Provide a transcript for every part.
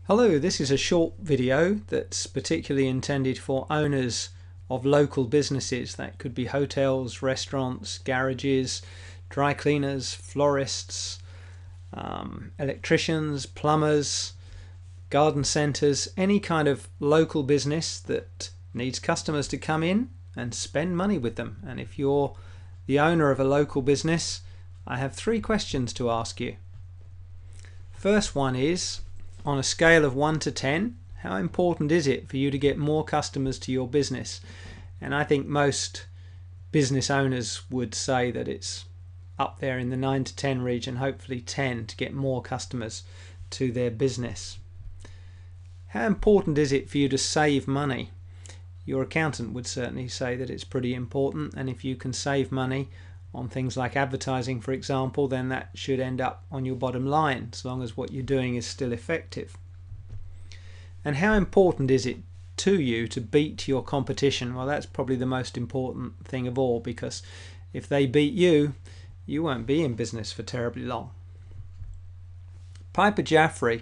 Hello, this is a short video that's particularly intended for owners of local businesses. That could be hotels, restaurants, garages, dry cleaners, florists, electricians, plumbers, garden centres, any kind of local business that needs customers to come in and spend money with them. And if you're the owner of a local business, I have 3 questions to ask you. First one is, on a scale of 1 to 10, how important is it for you to get more customers to your business? And I think most business owners would say that it's up there in the 9 to 10 region, hopefully 10, to get more customers to their business. How important is it for you to save money? Your accountant would certainly say that it's pretty important, and if you can save money on things like advertising, for example, then that should end up on your bottom line, as long as what you're doing is still effective. And how important is it to you to beat your competition? Well, that's probably the most important thing of all, because if they beat you, you won't be in business for terribly long. PiperJaffray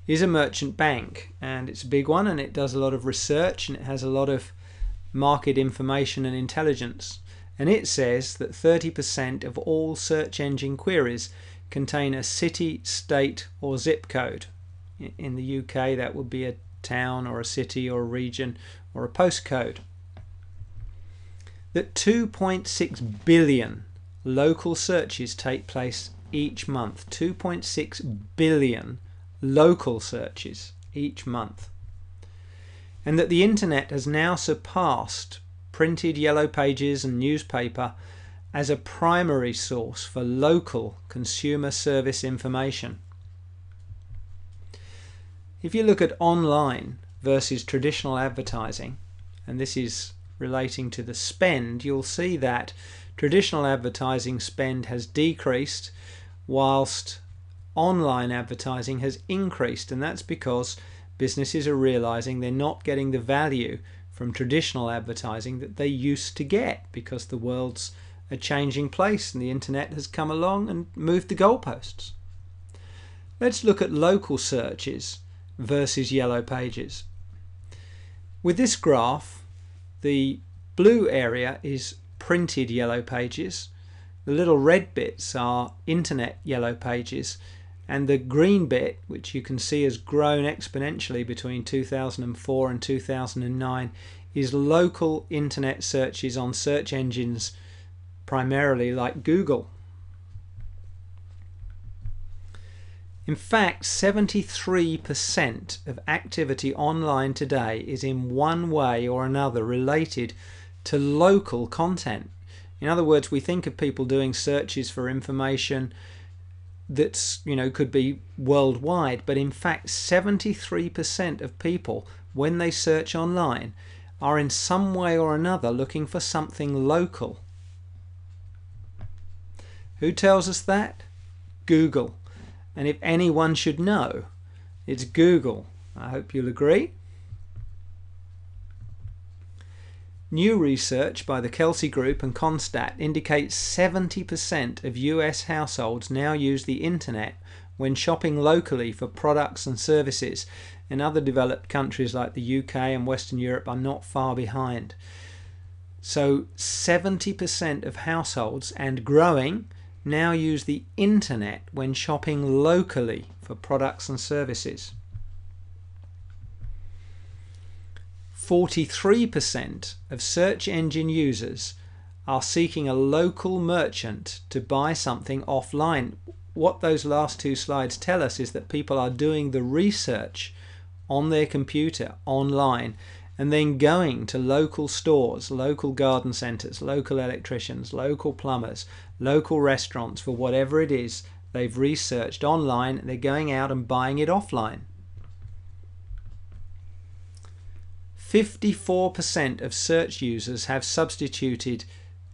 is a merchant bank, and it's a big one, and it does a lot of research, and it has a lot of market information and intelligence. And it says that 30% of all search engine queries contain a city, state or zip code. In the UK that would be a town or a city or a region or a postcode. That 2.6 billion local searches take place each month. 2.6 billion local searches each month. And that the internet has now surpassed printed yellow pages and newspaper as a primary source for local consumer service information. If you look at online versus traditional advertising, and this is relating to the spend, you'll see that traditional advertising spend has decreased whilst online advertising has increased, and that's because businesses are realizing they're not getting the value from traditional advertising that they used to get, because the world's a changing place and the internet has come along and moved the goalposts. Let's look at local searches versus yellow pages. With this graph, the blue area is printed yellow pages, the little red bits are internet yellow pages, and the green bit, which you can see has grown exponentially between 2004 and 2009, is local internet searches on search engines primarily like Google. In fact, 73% of activity online today is in one way or another related to local content. In other words, we think of people doing searches for information that's, could be worldwide, but in fact 73% of people, when they search online, are in some way or another looking for something local. Who tells us that? Google. And if anyone should know, it's Google. I hope you'll agree. New research by the Kelsey Group and Constat indicates 70% of US households now use the internet when shopping locally for products and services, and other developed countries like the UK and Western Europe are not far behind. So 70% of households, and growing, now use the internet when shopping locally for products and services. 43% of search engine users are seeking a local merchant to buy something offline. What those last 2 slides tell us is that people are doing the research on their computer online and then going to local stores, local garden centres, local electricians, local plumbers, local restaurants for whatever it is they've researched online. They're going out and buying it offline. 54% of search users have substituted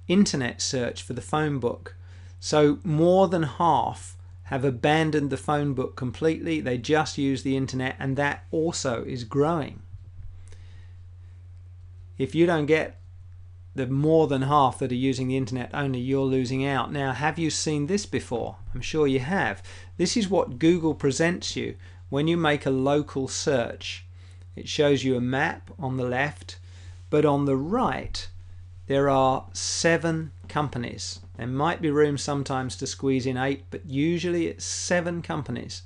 internet search for the phone book. So more than half have abandoned the phone book completely. They just use the internet, and that also is growing. If you don't get the more than half that are using the internet only, you're losing out. Now, have you seen this before? I'm sure you have. This is what Google presents you when you make a local search, it shows you a map on the left, but on the right there are 7 companies. There might be room sometimes to squeeze in 8, but usually it's 7 companies.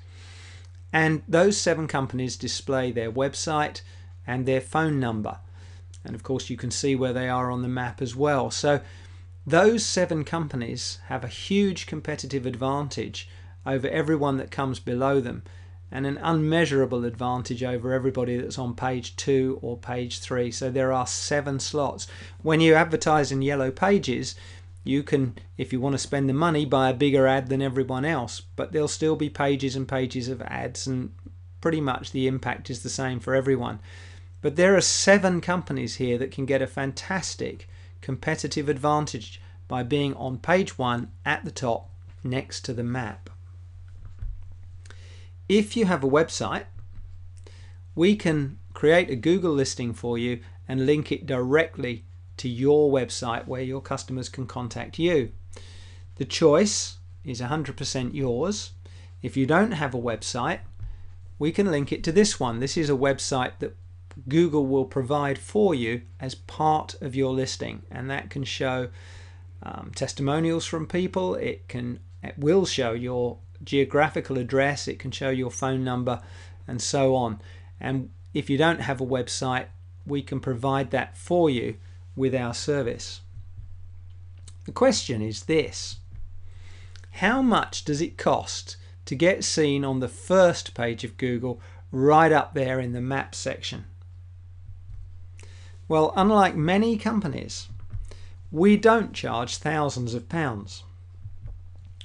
And those 7 companies display their website and their phone number. And of course you can see where they are on the map as well. So those 7 companies have a huge competitive advantage over everyone that comes below them, and an unmeasurable advantage over everybody that's on page 2 or page 3. So there are 7 slots. When you advertise in Yellow Pages, you can, if you want to spend the money, buy a bigger ad than everyone else, but there'll still be pages and pages of ads, and pretty much the impact is the same for everyone. But there are 7 companies here that can get a fantastic competitive advantage by being on page 1 at the top next to the map. If you have a website, we can create a Google listing for you and link it directly to your website where your customers can contact you. The choice is 100% yours. If you don't have a website, we can link it to this one. This is a website that Google will provide for you as part of your listing, and that can show testimonials from people. It will show your geographical address, it can show your phone number, and so on. And if you don't have a website, we can provide that for you with our service. The question is this: how much does it cost to get seen on the first page of Google, right up there in the map section? Well, unlike many companies, we don't charge thousands of pounds.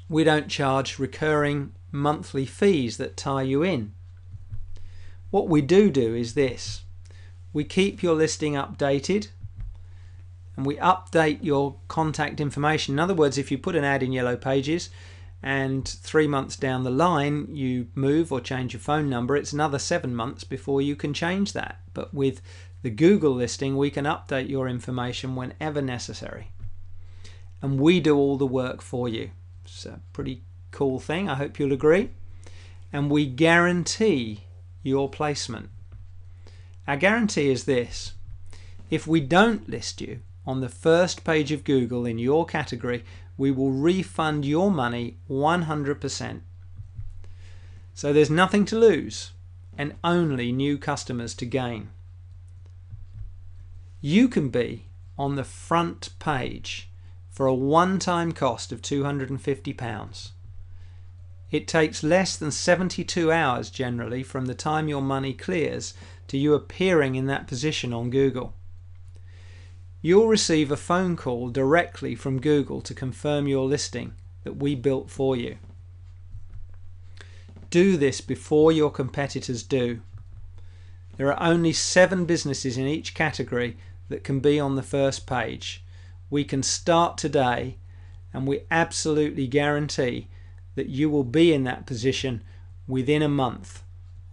We don't charge recurring monthly fees that tie you in. What we do is this: we keep your listing updated, and we update your contact information. In other words, if you put an ad in Yellow Pages and 3 months down the line you move or change your phone number, it's another 7 months before you can change that. But with the Google listing, we can update your information whenever necessary, and we do all the work for you. It's a pretty cool thing, I hope you'll agree. And we guarantee your placement. Our guarantee is this: if we don't list you on the first page of Google in your category, we will refund your money 100%. So there's nothing to lose and only new customers to gain. You can be on the front page for a one-time cost of £250. It takes less than 72 hours generally from the time your money clears to you appearing in that position on Google. You'll receive a phone call directly from Google to confirm your listing that we built for you. Do this before your competitors do. There are only 7 businesses in each category that can be on the first page. We can start today, and we absolutely guarantee that you will be in that position within a month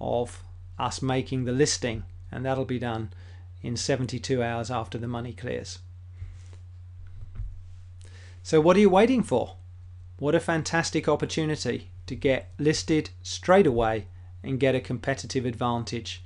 of us making the listing, and that'll be done in 72 hours after the money clears. So what are you waiting for? What a fantastic opportunity to get listed straight away and get a competitive advantage.